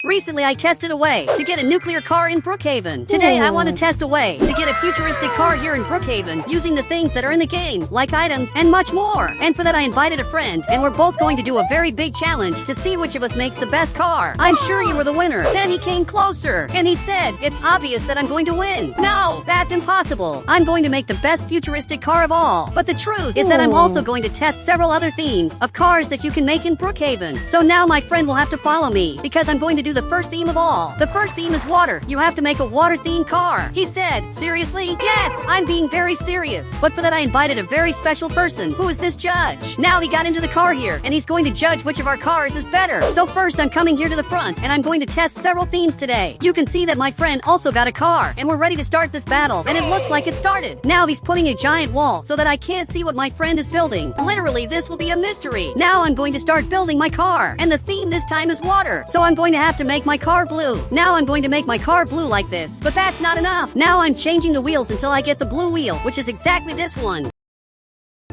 Recently, I tested a way to get a nuclear car in Brookhaven. Today, I want to test a way to get a futuristic car here in Brookhaven using the things that are in the game, like items and much more. And for that, I invited a friend, and we're both going to do a very big challenge to see which of us makes the best car. I'm sure you were the winner. Then he came closer, and he said, it's obvious that I'm going to win. No, that's impossible. I'm going to make the best futuristic car of all. But the truth is that I'm also going to test several other themes of cars that you can make in Brookhaven. So now my friend will have to follow me, because I'm going to do the first theme of all. The first theme is water. You have to make a water-themed car. He said, seriously? Yes, I'm being very serious. But for that, I invited a very special person, who is this judge. Now he got into the car here, and he's going to judge which of our cars is better. So first, I'm coming here to the front, and I'm going to test several themes today. You can see that my friend also got a car, and we're ready to start this battle, and it looks like it started. Now he's putting a giant wall so that I can't see what my friend is building. Literally, this will be a mystery. Now I'm going to start building my car, and the theme this time is water. So I'm going to have to make my car blue. Now I'm going to make my car blue like this, but that's not enough. Now I'm changing the wheels until I get the blue wheel, which is exactly this one.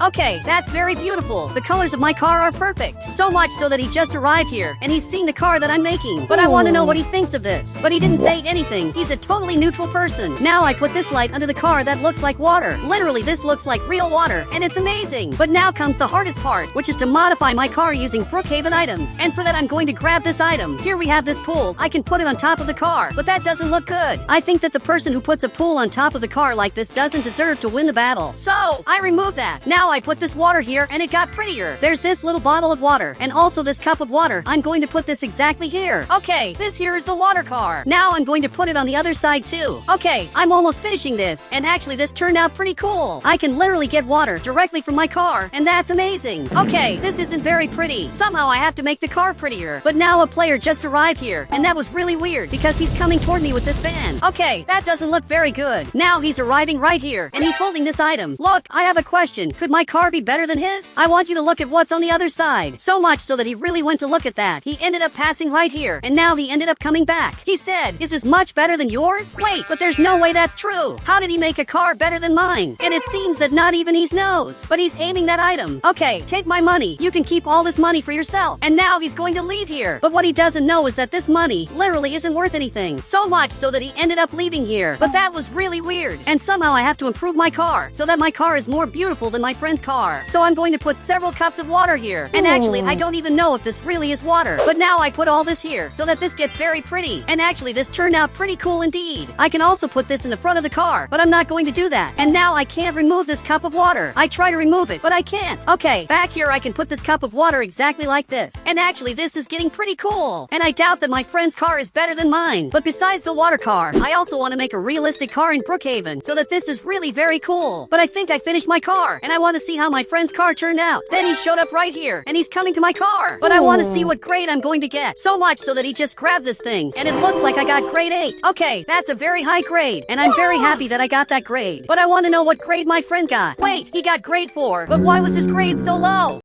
Okay, that's very beautiful. The colors of my car are perfect. So much so that he just arrived here, and he's seeing the car that I'm making. But I want to know what he thinks of this. But he didn't say anything. He's a totally neutral person. Now I put this light under the car that looks like water. Literally, this looks like real water, and it's amazing. But now comes the hardest part, which is to modify my car using Brookhaven items. And for that, I'm going to grab this item. Here we have this pool. I can put it on top of the car, but that doesn't look good. I think that the person who puts a pool on top of the car like this doesn't deserve to win the battle. So, I remove that. Now I put this water here, and it got prettier. There's this little bottle of water, and also this cup of water. I'm going to put this exactly here. Okay, this here is the water car. Now I'm going to put it on the other side too. Okay, I'm almost finishing this, and actually this turned out pretty cool. I can literally get water directly from my car, and that's amazing. Okay, this isn't very pretty. Somehow I have to make the car prettier. But now a player just arrived here, and that was really weird, because he's coming toward me with this van. Okay, that doesn't look very good. Now he's arriving right here, and he's holding this item. Look, I have a question. Could my car be better than his? I want you to look at what's on the other side. So much so that he really went to look at that. He ended up passing right here, and now he ended up coming back. He said, is this much better than yours? Wait, but there's no way that's true. How did he make a car better than mine? And it seems that not even he knows. But he's aiming that item. Okay, take my money. You can keep all this money for yourself. And now he's going to leave here. But what he doesn't know is that this money literally isn't worth anything. So much so that he ended up leaving here. But that was really weird. And somehow I have to improve my car so that my car is more beautiful than my friend's car. So I'm going to put several cups of water here. And actually, I don't even know if this really is water. But now I put all this here so that this gets very pretty. And actually, this turned out pretty cool indeed. I can also put this in the front of the car, but I'm not going to do that. And now I can't remove this cup of water. I try to remove it, but I can't. Okay, back here I can put this cup of water exactly like this. And actually, this is getting pretty cool. And I doubt that my friend's car is better than mine. But besides the water car, I also want to make a realistic car in Brookhaven so that this is really very cool. But I think I finished my car, and I want to see how my friend's car turned out. Then he showed up right here, and he's coming to my car. But I want to see what grade I'm going to get. So much so that he just grabbed this thing, and it looks like I got grade 8. Okay, that's a very high grade, and I'm very happy that I got that grade. But I want to know what grade my friend got. Wait, he got grade 4. But why was his grade so low?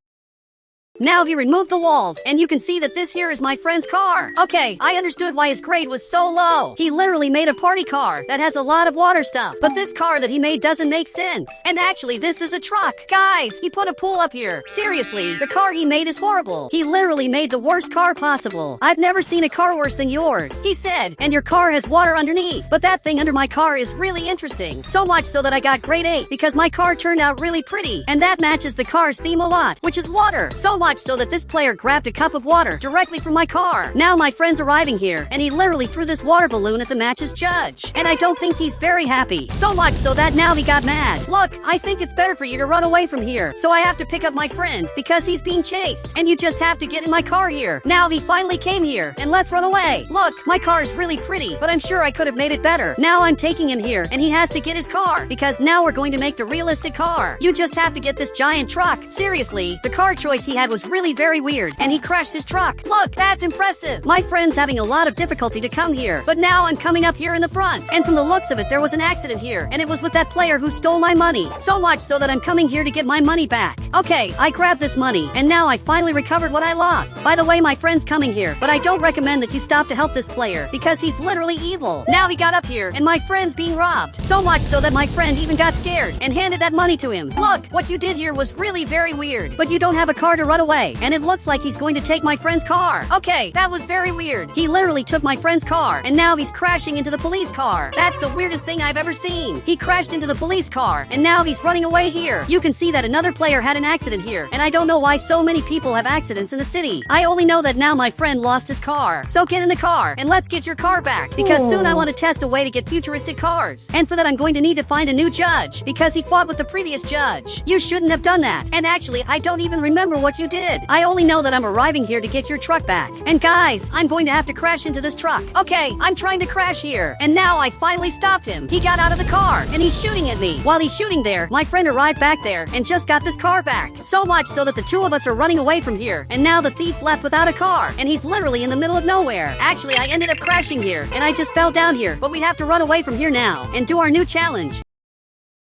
Now he removed the walls, and you can see that this here is my friend's car. Okay, I understood why his grade was so low. He literally made a party car that has a lot of water stuff. But this car that he made doesn't make sense. And actually, this is a truck. Guys, he put a pool up here. Seriously, the car he made is horrible. He literally made the worst car possible. I've never seen a car worse than yours. He said, and your car has water underneath. But that thing under my car is really interesting. So much so that I got grade 8 because my car turned out really pretty. And that matches the car's theme a lot, which is water. So much so that this player grabbed a cup of water directly from my car. Now my friend's arriving here, and he literally threw this water balloon at the match's judge. And I don't think he's very happy. So much so that now he got mad. Look, I think it's better for you to run away from here. So I have to pick up my friend because he's being chased. And you just have to get in my car here. Now he finally came here, and let's run away. Look, my car is really pretty, but I'm sure I could have made it better. Now I'm taking him here, and he has to get his car because now we're going to make the realistic car. You just have to get this giant truck. Seriously, the car choice he had was really very weird, and he crashed his truck. Look, that's impressive. My friend's having a lot of difficulty to come here, but now I'm coming up here in the front. And from the looks of it, there was an accident here, and it was with that player who stole my money. So much so that I'm coming here to get my money back. Okay, I grabbed this money, and now I finally recovered what I lost. By the way, my friend's coming here, but I don't recommend that you stop to help this player because he's literally evil. Now he got up here, and my friend's being robbed. So much so that my friend even got scared and handed that money to him. Look, what you did here was really very weird, but you don't have a car to run away, and it looks like he's going to take my friend's car. Okay, that was very weird. He literally took my friend's car, and now he's crashing into the police car. That's the weirdest thing I've ever seen. He crashed into the police car, and now he's running away here. You can see that another player had an accident here, and I don't know why so many people have accidents in the city. I only know that now my friend lost his car. So get in the car, and let's get your car back, because soon I want to test a way to get futuristic cars. And for that I'm going to need to find a new judge, because he fought with the previous judge. You shouldn't have done that. And actually, I don't even remember what you did. I only know that I'm arriving here to get your truck back. And guys, I'm going to have to crash into this truck. Okay, I'm trying to crash here. And now I finally stopped him. He got out of the car, and he's shooting at me. While he's shooting there, my friend arrived back there and just got this car back. So much so that the two of us are running away from here. And now the thief's left without a car, and he's literally in the middle of nowhere. Actually, I ended up crashing here, and I just fell down here. But we have to run away from here now and do our new challenge.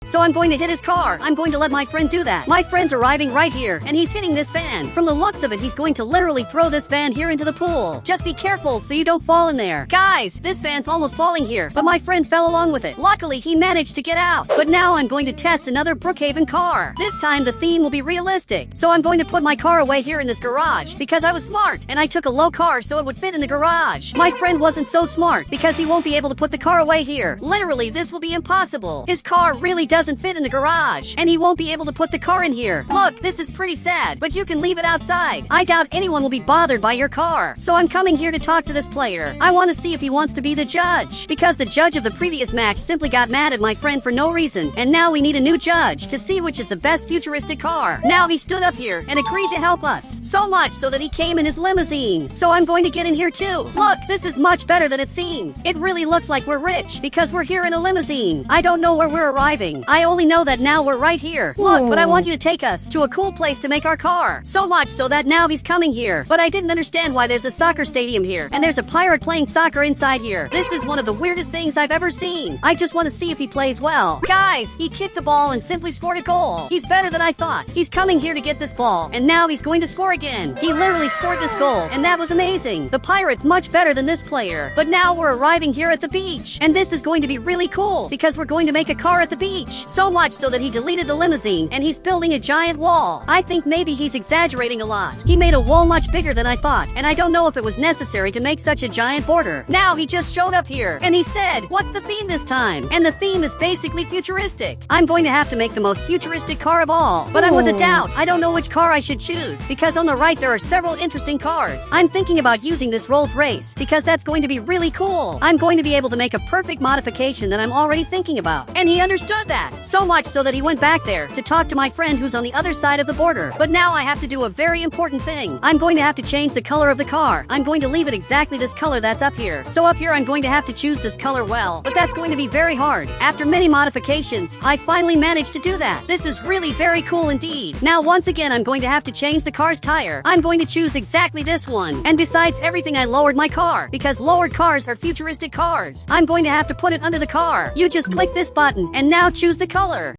So I'm going to hit his car. I'm going to let my friend do that. My friend's arriving right here, and he's hitting this van. From the looks of it, he's going to literally throw this van here into the pool. Just be careful so you don't fall in there. Guys, this van's almost falling here, but my friend fell along with it. Luckily, he managed to get out. But now I'm going to test another Brookhaven car. This time, the theme will be realistic. So I'm going to put my car away here in this garage, because I was smart, and I took a low car so it would fit in the garage. My friend wasn't so smart, because he won't be able to put the car away here. Literally, this will be impossible. His car really doesn't fit in the garage, and he won't be able to put the car in here. Look, this is pretty sad, but you can leave it outside. I doubt anyone will be bothered by your car. So I'm coming here to talk to this player. I want to see if he wants to be the judge, because the judge of the previous match simply got mad at my friend for no reason, and now we need a new judge to see which is the best futuristic car. Now he stood up here and agreed to help us, so much so that he came in his limousine. So I'm going to get in here too. Look, this is much better than it seems. It really looks like we're rich, because we're here in a limousine. I don't know where we're arriving. I only know that now we're right here. Look, but I want you to take us to a cool place to make our car. So much so that now he's coming here. But I didn't understand why there's a soccer stadium here, and there's a pirate playing soccer inside here. This is one of the weirdest things I've ever seen. I just want to see if he plays well. Guys, he kicked the ball and simply scored a goal. He's better than I thought. He's coming here to get this ball, and now he's going to score again. He literally scored this goal, and that was amazing. The pirate's much better than this player. But now we're arriving here at the beach, and this is going to be really cool, because we're going to make a car at the beach. So much so that he deleted the limousine, and he's building a giant wall. I think maybe he's exaggerating a lot. He made a wall much bigger than I thought, and I don't know if it was necessary to make such a giant border. Now he just showed up here, and he said, "What's the theme this time?" And the theme is basically futuristic. I'm going to have to make the most futuristic car of all, but I'm with a doubt. I don't know which car I should choose, because on the right there are several interesting cars. I'm thinking about using this Rolls Royce, because that's going to be really cool. I'm going to be able to make a perfect modification that I'm already thinking about. And he understood that, so much so that he went back there to talk to my friend who's on the other side of the border. But now I have to do a very important thing. I'm going to have to change the color of the car. I'm going to leave it exactly this color that's up here. So up here I'm going to have to choose this color well, but that's going to be very hard. After many modifications, I finally managed to do that. This is really very cool indeed. Now once again I'm going to have to change the car's tire. I'm going to choose exactly this one. And besides everything, I lowered my car, because lowered cars are futuristic cars. I'm going to have to put it under the car. You just click this button and now choose the color.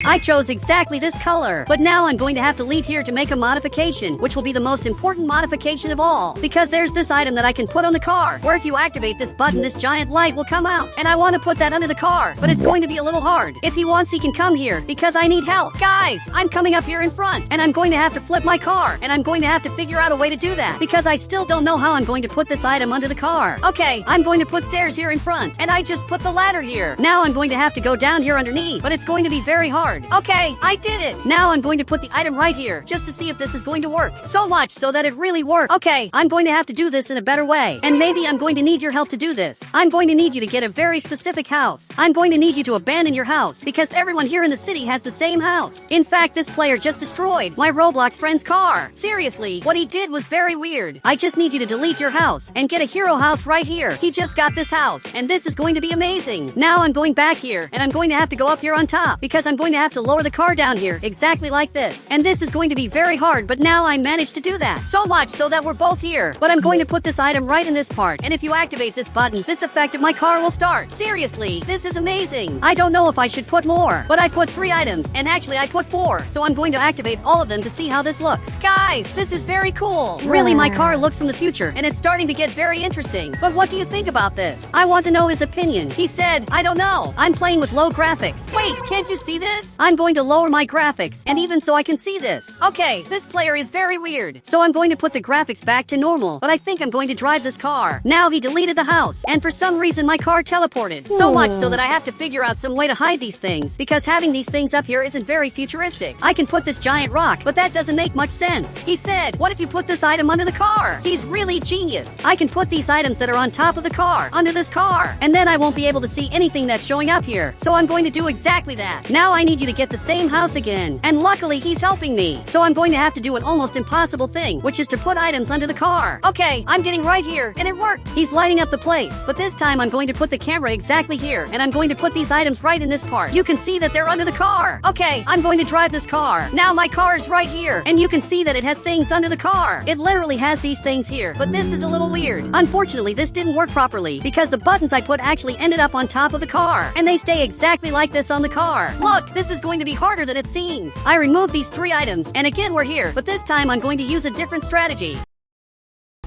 I chose exactly this color, but now I'm going to have to leave here to make a modification, which will be the most important modification of all, because there's this item that I can put on the car, where if you activate this button, this giant light will come out, and I want to put that under the car, but it's going to be a little hard. If he wants, he can come here, because I need help. Guys, I'm coming up here in front, and I'm going to have to flip my car, and I'm going to have to figure out a way to do that, because I still don't know how I'm going to put this item under the car. Okay, I'm going to put stairs here in front, and I just put the ladder here. Now I'm going to have to go down here underneath, but it's going to be very hard. Okay, I did it. Now I'm going to put the item right here, just to see if this is going to work. So much so that it really worked. Okay, I'm going to have to do this in a better way. And maybe I'm going to need your help to do this. I'm going to need you to get a very specific house. I'm going to need you to abandon your house, because everyone here in the city has the same house. In fact, this player just destroyed my Roblox friend's car. Seriously, what he did was very weird. I just need you to delete your house and get a hero house right here. He just got this house, and this is going to be amazing. Now I'm going back here, and I'm going to have to go up here on top, because I'm going to have to lower the car down here exactly like this. And this is going to be very hard, but now I managed to do that. So much so that we're both here. But I'm going to put this item right in this part, and if you activate this button, this effect of my car will start. Seriously, this is amazing. I don't know if I should put more, but I put 3 items, and actually I put 4. So I'm going to activate all of them to see how this looks. Guys, this is very cool. Really, my car looks from the future, and it's starting to get very interesting. But what do you think about this? I want to know his opinion. He said, "I don't know. I'm playing with low graphics." Wait, can't you see this? this. I'm going to lower my graphics, and even so I can see this. Okay, this player is very weird. So I'm going to put the graphics back to normal, but I think I'm going to drive this car. Now he deleted the house, and for some reason my car teleported. So much so that I have to figure out some way to hide these things, because having these things up here isn't very futuristic. I can put this giant rock, but that doesn't make much sense. He said, what if you put this item under the car? He's really genius. I can put these items that are on top of the car under this car, and then I won't be able to see anything that's showing up here. So I'm going to do exactly that. Now I need you to get the same house again, and luckily he's helping me. So I'm going to have to do an almost impossible thing, which is to put items under the car. Okay, I'm getting right here, and it worked. He's lighting up the place, but this time I'm going to put the camera exactly here, and I'm going to put these items right in this part. You can see that they're under the car. Okay, I'm going to drive this car. Now my car is right here, and you can see that it has things under the car. It literally has these things here, but this is a little weird. Unfortunately, this didn't work properly, because the buttons I put actually ended up on top of the car, and they stay exactly like this on the car. Look, this is going to be harder than it seems. I removed these 3 items, and again we're here, but this time I'm going to use a different strategy.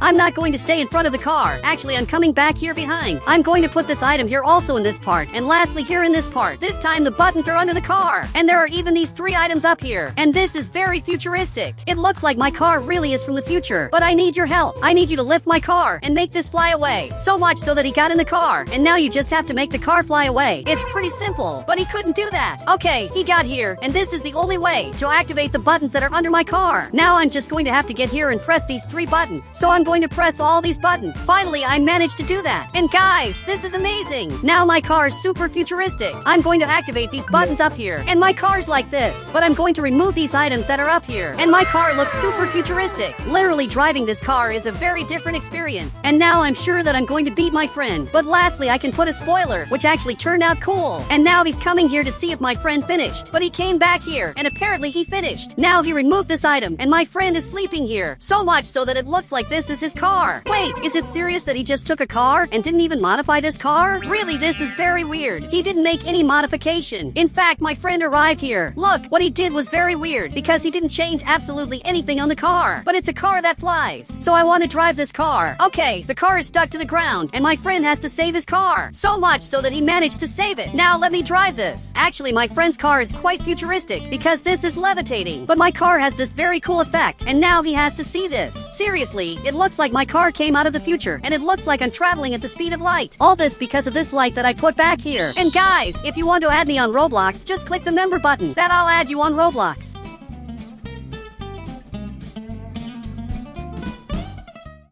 I'm not going to stay in front of the car. Actually, I'm coming back here behind. I'm going to put this item here also in this part. And lastly, here in this part. This time the buttons are under the car. And there are even these 3 items up here. And this is very futuristic. It looks like my car really is from the future. But I need your help. I need you to lift my car and make this fly away. So much so that he got in the car. And now you just have to make the car fly away. It's pretty simple. But he couldn't do that. Okay, he got here. And this is the only way to activate the buttons that are under my car. Now I'm just going to have to get here and press these 3 buttons. So I'm going to press all these buttons. Finally, I managed to do that. And guys, this is amazing. Now my car is super futuristic. I'm going to activate these buttons up here. And my car's like this. But I'm going to remove these items that are up here. And my car looks super futuristic. Literally driving this car is a very different experience. And now I'm sure that I'm going to beat my friend. But lastly, I can put a spoiler, which actually turned out cool. And now he's coming here to see if my friend finished. But he came back here, and apparently he finished. Now he removed this item, and my friend is sleeping here. So much so that it looks like this is his car. Wait, is it serious that he just took a car and didn't even modify this car? Really, this is very weird. He didn't make any modification. In fact, my friend arrived here. Look, what he did was very weird because he didn't change absolutely anything on the car. But it's a car that flies. So I want to drive this car. Okay, the car is stuck to the ground and my friend has to save his car. So much so that he managed to save it. Now let me drive this. Actually, my friend's car is quite futuristic because this is levitating. But my car has this very cool effect and now he has to see this. Seriously, it looks like my car came out of the future, and it looks like I'm traveling at the speed of light. All this because of this light that I put back here. And guys, if you want to add me on Roblox, just click the member button. That I'll add you on Roblox.